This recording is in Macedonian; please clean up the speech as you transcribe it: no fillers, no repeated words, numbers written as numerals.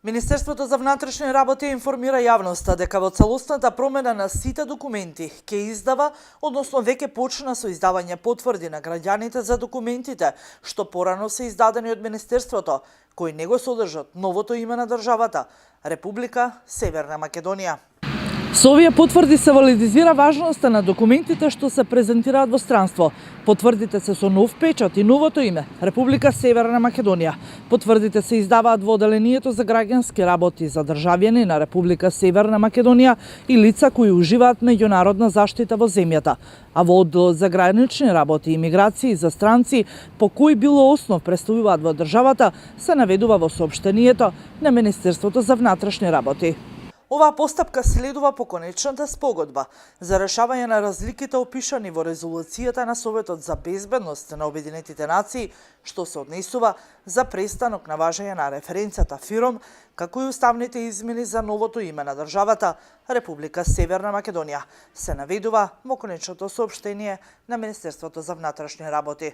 Министерството за внатрешни работи информира јавноста дека во целосната промена на сите документи ќе издава, односно веќе почна со издавање потврди на граѓаните за документите што порано се издадени од Министерството, кои не го содржат новото име на државата – Република Северна Македонија. Со овие потврди се валидизира важноста на документите што се презентираат во странство. Потврдите се со нов печат и новото име – Република Северна Македонија. Потврдите се издаваат во Оделението за граѓански работи за државјани на Република Северна Македонија и лица кои уживаат меѓународна заштита во земјата, а во Одделот за гранични работи и миграции за странци по кој било основ престојуваат во државата, се наведува во соопштението на Министерството за внатрешни работи. Оваа постапка следува по конечната спогодба за решавање на разликите опишани во резолуцијата на Советот за безбедност на Обединетите нации, што се однесува за престанок на важење на референцијата ФИРОМ, како и уставните измени за новото име на државата Република Северна Македонија, се наведува во конечното соопштение на Министерството за внатрешни работи.